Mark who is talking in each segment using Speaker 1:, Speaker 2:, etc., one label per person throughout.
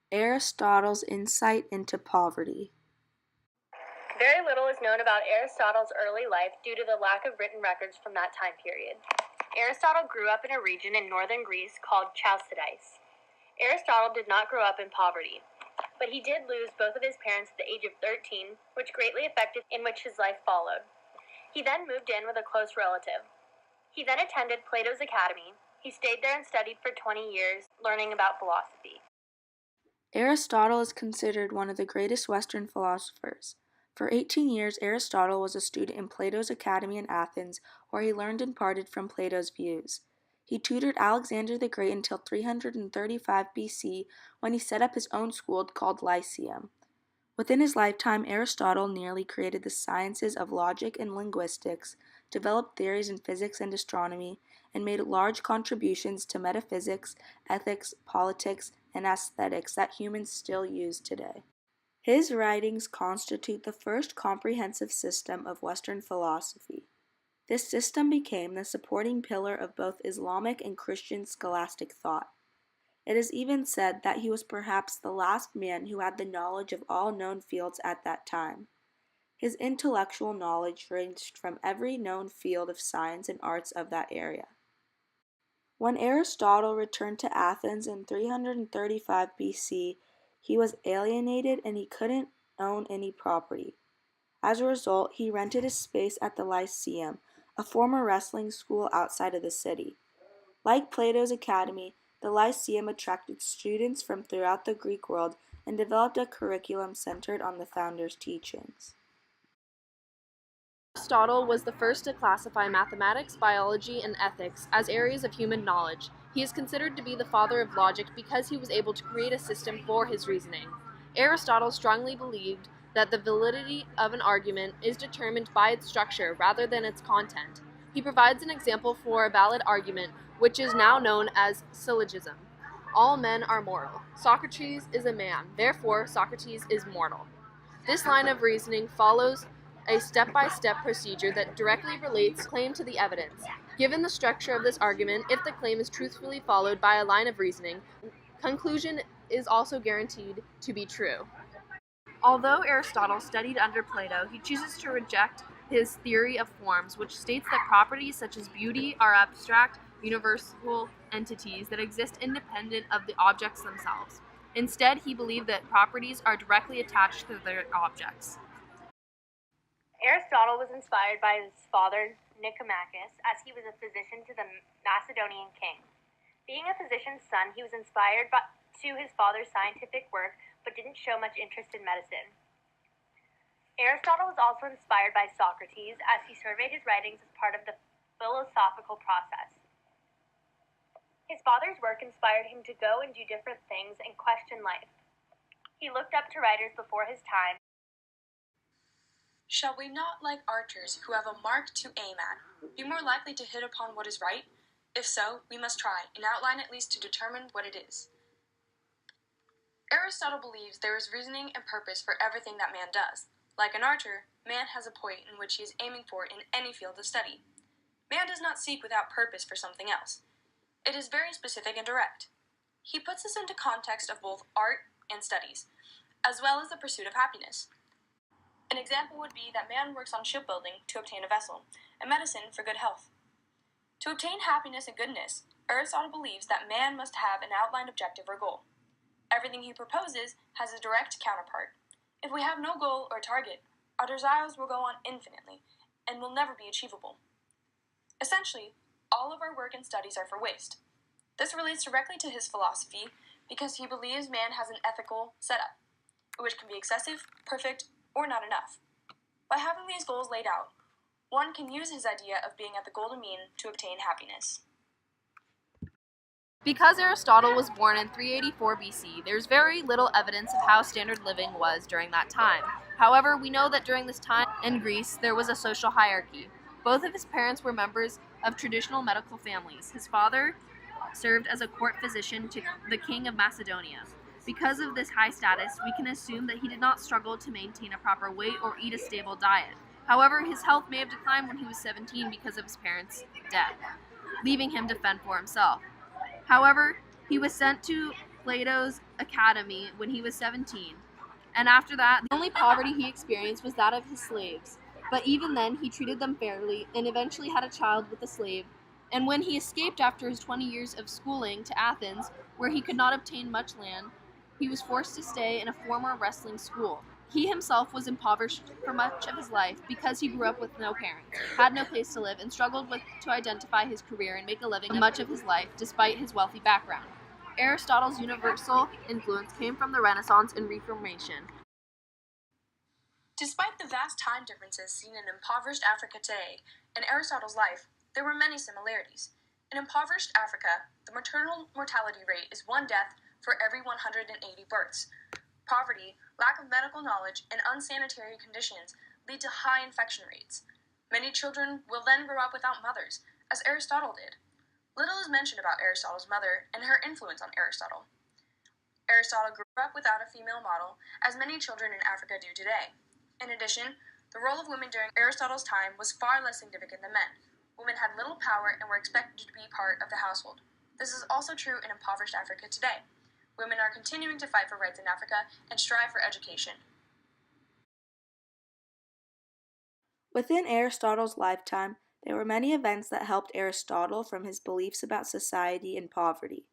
Speaker 1: Aristotle's insight into poverty.
Speaker 2: Very little is known about Aristotle's early life due to the lack of written records from that time period. Aristotle grew up in a region in northern Greece called Chalcidice. Aristotle did not grow up in poverty, but he did lose both of his parents at the age of 13, which greatly affected in which his life followed. He then moved in with a close relative. He then attended Plato's Academy. He stayed there and studied for 20 years, learning about philosophy.
Speaker 1: Aristotle is considered one of the greatest Western philosophers. For 18 years, Aristotle was a student in Plato's Academy in Athens, where he learned and parted from Plato's views. He tutored Alexander the Great until 335 BC, when he set up his own school called Lyceum. Within his lifetime, Aristotle nearly created the sciences of logic and linguistics, developed theories in physics and astronomy, and made large contributions to metaphysics, ethics, politics, and aesthetics that humans still use today. His writings constitute the first comprehensive system of Western philosophy. This system became the supporting pillar of both Islamic and Christian scholastic thought. It is even said that he was perhaps the last man who had the knowledge of all known fields at that time. His intellectual knowledge ranged from every known field of science and arts of that area. When Aristotle returned to Athens in 335 BC, he was alienated and he couldn't own any property. As a result, he rented a space at the Lyceum, a former wrestling school outside of the city. Like Plato's Academy, the Lyceum attracted students from throughout the Greek world and developed a curriculum centered on the founder's teachings.
Speaker 3: Aristotle was the first to classify mathematics, biology, and ethics as areas of human knowledge. He is considered to be the father of logic because he was able to create a system for his reasoning. Aristotle strongly believed that the validity of an argument is determined by its structure rather than its content. He provides an example for a valid argument, which is now known as syllogism. All men are mortal. Socrates is a man, therefore Socrates is mortal. This line of reasoning follows a step-by-step procedure that directly relates claim to the evidence. Given the structure of this argument, if the claim is truthfully followed by a line of reasoning, conclusion is also guaranteed to be true. Although Aristotle studied under Plato, he chooses to reject his theory of forms, which states that properties such as beauty are abstract, universal entities that exist independent of the objects themselves. Instead, he believed that properties are directly attached to their objects.
Speaker 2: Aristotle was inspired by his father, Nicomachus, as he was a physician to the Macedonian king. Being a physician's son, he was inspired to his father's scientific work, but didn't show much interest in medicine. Aristotle was also inspired by Socrates, as he surveyed his writings as part of the philosophical process. His father's work inspired him to go and do different things and question life. He looked up to writers before his time.
Speaker 4: Shall we not, like archers who have a mark to aim at, be more likely to hit upon what is right? If so, we must try, in outline at least, to determine what it is. Aristotle believes there is reasoning and purpose for everything that man does. Like an archer, man has a point in which he is aiming for in any field of study. Man does not seek without purpose for something else. It is very specific and direct. He puts this into context of both art and studies, as well as the pursuit of happiness. An example would be that man works on shipbuilding to obtain a vessel, and medicine for good health. To obtain happiness and goodness, Aristotle believes that man must have an outlined objective or goal. Everything he proposes has a direct counterpart. If we have no goal or target, our desires will go on infinitely and will never be achievable. Essentially, all of our work and studies are for waste. This relates directly to his philosophy because he believes man has an ethical setup, which can be excessive, perfect, or not enough. By having these goals laid out, one can use his idea of being at the golden mean to obtain happiness.
Speaker 3: Because Aristotle was born in 384 BC, there's very little evidence of how standard living was during that time. However, we know that during this time in Greece, there was a social hierarchy. Both of his parents were members of traditional medical families. His father served as a court physician to the king of Macedonia. Because of this high status, we can assume that he did not struggle to maintain a proper weight or eat a stable diet. However, his health may have declined when he was 17 because of his parents' death, leaving him to fend for himself. However, he was sent to Plato's academy when he was 17. And after that, the only poverty he experienced was that of his slaves. But even then, he treated them fairly and eventually had a child with a slave. And when he escaped after his 20 years of schooling to Athens, where he could not obtain much land, he was forced to stay in a former wrestling school. He himself was impoverished for much of his life because he grew up with no parents, had no place to live, and struggled to identify his career and make a living much of his life despite his wealthy background. Aristotle's universal influence came from the Renaissance and Reformation.
Speaker 4: Despite the vast time differences seen in impoverished Africa today and Aristotle's life, there were many similarities. In impoverished Africa, the maternal mortality rate is 1 death for every 180 births. Poverty, lack of medical knowledge, and unsanitary conditions lead to high infection rates. Many children will then grow up without mothers, as Aristotle did. Little is mentioned about Aristotle's mother and her influence on Aristotle. Aristotle grew up without a female model, as many children in Africa do today. In addition, the role of women during Aristotle's time was far less significant than men. Women had little power and were expected to be part of the household. This is also true in impoverished Africa today. Women are continuing to fight for rights in Africa and strive for education.
Speaker 1: Within Aristotle's lifetime, there were many events that helped Aristotle from his beliefs about society and poverty.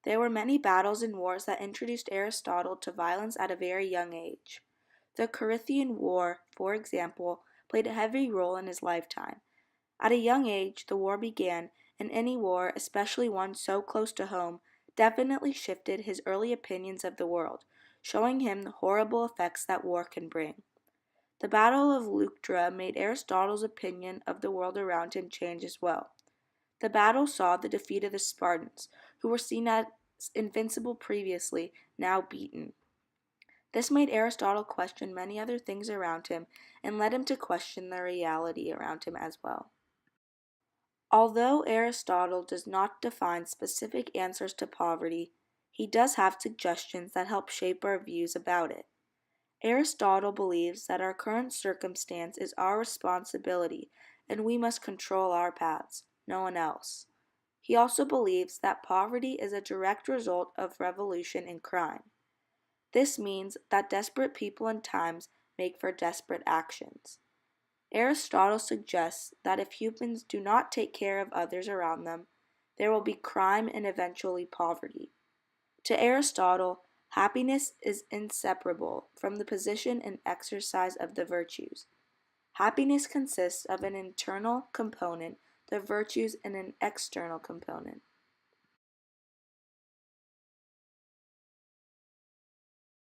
Speaker 1: There were many battles and wars that introduced Aristotle to violence at a very young age. The Corinthian War, for example, played a heavy role in his lifetime. At a young age, the war began, and any war, especially one so close to home, definitely shifted his early opinions of the world, showing him the horrible effects that war can bring. The Battle of Leuctra made Aristotle's opinion of the world around him change as well. The battle saw the defeat of the Spartans, who were seen as invincible previously, now beaten. This made Aristotle question many other things around him and led him to question the reality around him as well. Although Aristotle does not define specific answers to poverty, he does have suggestions that help shape our views about it. Aristotle believes that our current circumstance is our responsibility and we must control our paths, no one else. He also believes that poverty is a direct result of revolution and crime. This means that desperate people and times make for desperate actions. Aristotle suggests that if humans do not take care of others around them, there will be crime and eventually poverty. To Aristotle, happiness is inseparable from the position and exercise of the virtues. Happiness consists of an internal component, the virtues, and an external component.